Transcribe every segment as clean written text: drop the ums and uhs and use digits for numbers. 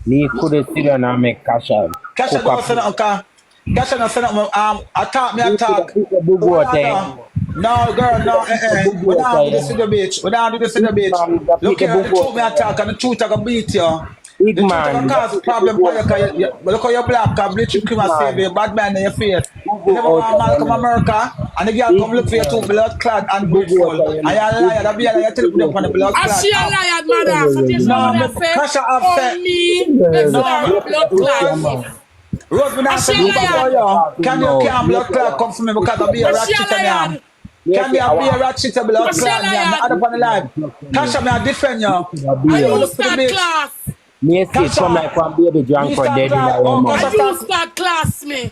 Me couldn't sit down and make Kasha. Kasha don't say nothing. Kasha don't say nothing. I talk. No, girl, no. We don't do this in the bitch. We don't do this in the bitch. Look here, the truth me attack and the truth I can beat you. Big the man. truth cause problem for you. Look how you're black and bleach cream and save you. Bad man in your face. You never want man come America and the girl come look for you too blood clot and grateful. And you're a liar. That be a liar. Tell them on the blood clot. She a liar, mother. No, Kasha upset. No, blood clot. Rose, we not say you. Can you blood clot come for me because I be a rat shit and can you be a rat shit blood clot? I'm not up on the live. Kasha, me I defend you. I use that class. Me see it come like one baby drunk for dead in the room. I use that class, me.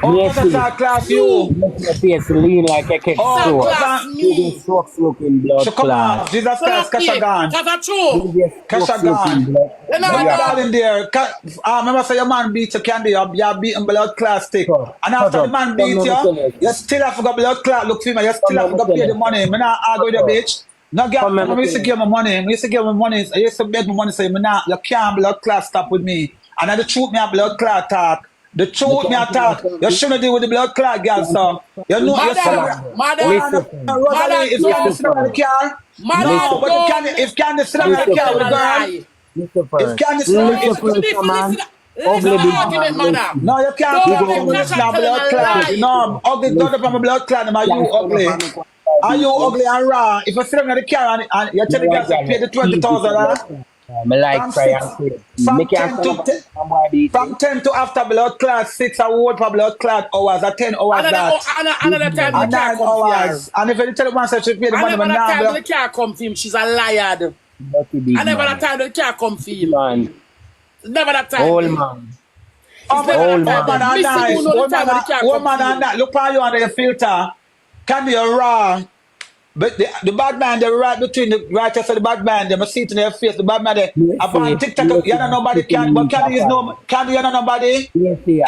Oh, that class you. Your face lean like a cake store. You strokes looking blood clot. Jesus Christ, Kasha gone. Kasha gone. You know in there. Remember say your man beat you, Candy, you're beating blood clot stick. And after the man beat you still have to go blood clot. Look for me, you still have to go pay the money. I'm not argue with the bitch. No, girl, I used to give my money. I used to give my money. I used to beg my money. Say, you can't blood clot stop with me. And then the truth me a blood clot talk. The truth me a talk. You shouldn't deal with the blood clot, girl. So you know Rosealee, if Candy sit down in the car, no, but if Candy sit down in the car with the girl, if Candy sit down in the car, no, you can't play with this blood clot. No, ugly God up on my blood clot. Are you ugly? Are you ugly and raw? If you sit in the car and you tell the guys to pay the 20,000, from 10 to after blood clot, 6 hours for blood clot hours, or 10 hours another time and 9 hours. And if you tell the man that she pay the money, another time the car come for him, she's a liar. Another time the car come for him. Never that time. Old man. Old man, look how you under your filter. Can be a raw. But the bad man, they're right between the righteous and the bad man. They must see it in their face. The bad man, they upon TikTok, you know nobody can. But can you know nobody?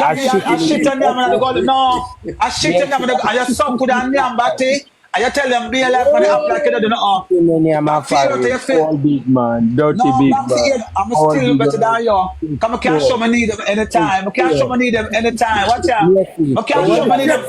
I shit on them and I go, no. I shit on them and I just suck with them body. And you tell them, be alive and they act like you don't know. All big man, dirty big man. I'm still better than you. Come, I can't show me need them anytime. I can't show me need them anytime. Watch out. I can't show me need them.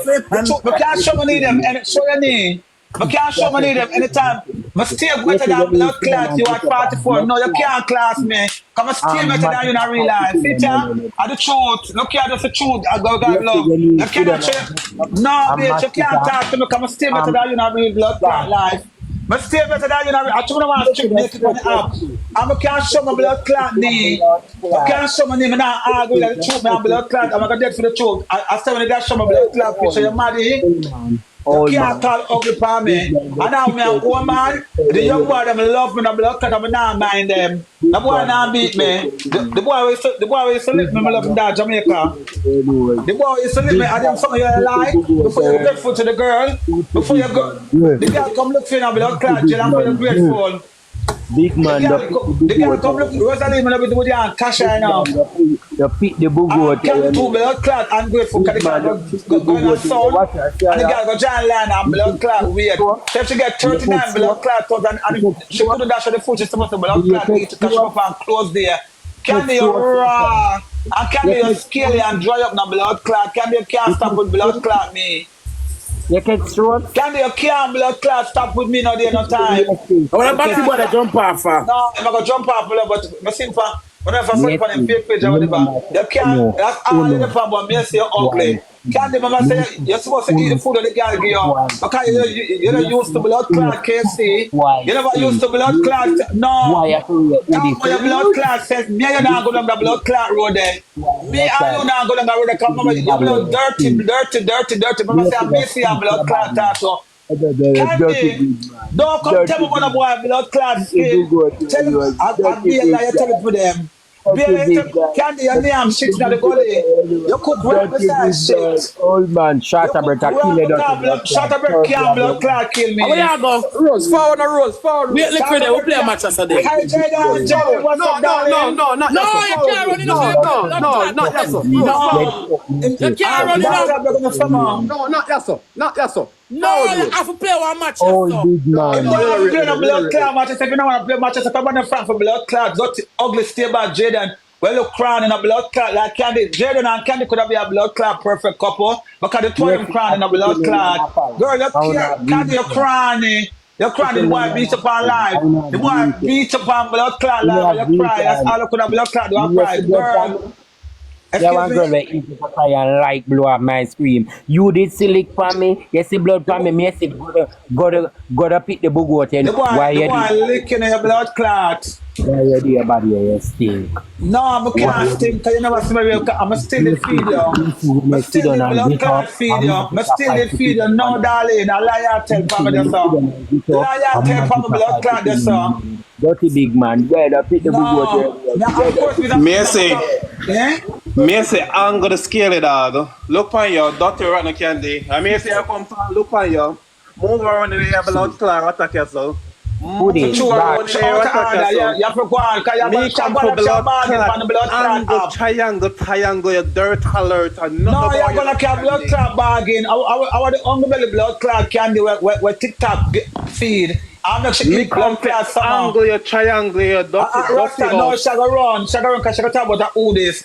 I can't show me need them. Show your knee. I can't show me need them anytime. I still better than blood clot. You at 44. No, you can't class me. Come, I still better than you not realize. See, the truth. Look here, that's the truth. I go God love. You cannot no, bitch, you can't talk to me. Come, I still better than you not real blood clot life. I still better than you not real. I don't want to trick naked on the app. I can't show my blood clot knee. I can't show my name. I'm not arguing with the truth. My blood clot. I'm going to dead for the truth. I still want to show my blood clot picture. You're mad here? You can't call ugly for me. And now me a woman, the young boy them love me, the blood clot, I'm not mind them. The boy not beat me. The boy used to lick me, I love him that Jamaica. The boy used to lick me, I didn't something you like, before you're grateful to the girl, before you go, the girl come look for you, blood clot, Jill, I'm very grateful. Big man, the girl come look, Rosealee, I'm with the aunt Kasha now. You pick the boogo. I can't do blood clot and grateful because the girl go on sound and the girl go John Land and blood clot weird. So if she get 39 blood clot and she couldn't dash on the foot, she's supposed to blood clot need to catch up and close there. Can be raw and can be scaly and dry up the blood clot. Can be you can't stop with blood clot me. You can throat. Can be you can't blood clot stop with me no day no time. What about you want to jump off? No, I'm going to jump off but I think for whenever I put on a fake page or whatever, you can't, that's all in the problem, but me say you're ugly. Can't the mama say you're supposed to eat the food that the girl give you? Because you're not used to blood clot, KFC. You never used to blood clot. No. Your blood clot says, me and you not go down the blood clot road there. Me and you not go down the road there. Come, mama, your blood dirty. Mama say, I'm missing your blood clot also. Candy, don't come tell me what a boy blood clot skin. Tell him, I'll be a liar, tell it for them. Candy, your name shit in the gully. You cook right beside shit. Old man, shot a break, kill it. Shot a break, can't blood clot kill me. How you go? Rose, forward. Wait, liquid, we play a match yesterday. Hi, Jaden, what's up, darling? No, not No, that. you can't run it up. Not that, sir. You can't run it up. No, not that, sir. Not that, sir. No, you have to play one match. Old big man. You don't play no blood clot matches. If you don't want to play matches, if you want to front for blood clot, that ugly stay by Jaden. Well, you crying in a blood clot like Candy. Jaden and Candy could have been a blood clot perfect couple because the two of them crying in a blood clot. Girl, Candy, you're crying. You're crying. The boy beat up on live. The boy beat up on blood clot live. You cry. That's all you could have blood clot. You cry, girl. Yeah, one girl that eat the fire and like blow up my scream. You did silic for me, you see blood for me, I said, gotta pick the bug out and why you licking your blood clot. Why you do your body, you stink. No, I can't stink because you never see me. I'm still in feed you. I'm still in blood clot feed you. I'm still in feed you. No, darling, I lie out tell for me this song. Lie out tell for me blood clot this song. Dirty big man, gotta pick the bug out. Me say I'm gonna scale it, dog. Look on you, dirty rotten candy. I may say I come from look on you. Move around in the blood clot attack yourself. Put it you have to go on because you have me come for blood clot. Triangle, you dirt alert. No, you're gonna get blood clot bargain. I want the underbelly blood clot candy where TikTok feed. I'm not sure blood clot somehow. Triangle, you dirty. No, Shagga run because Shagga talk about who this.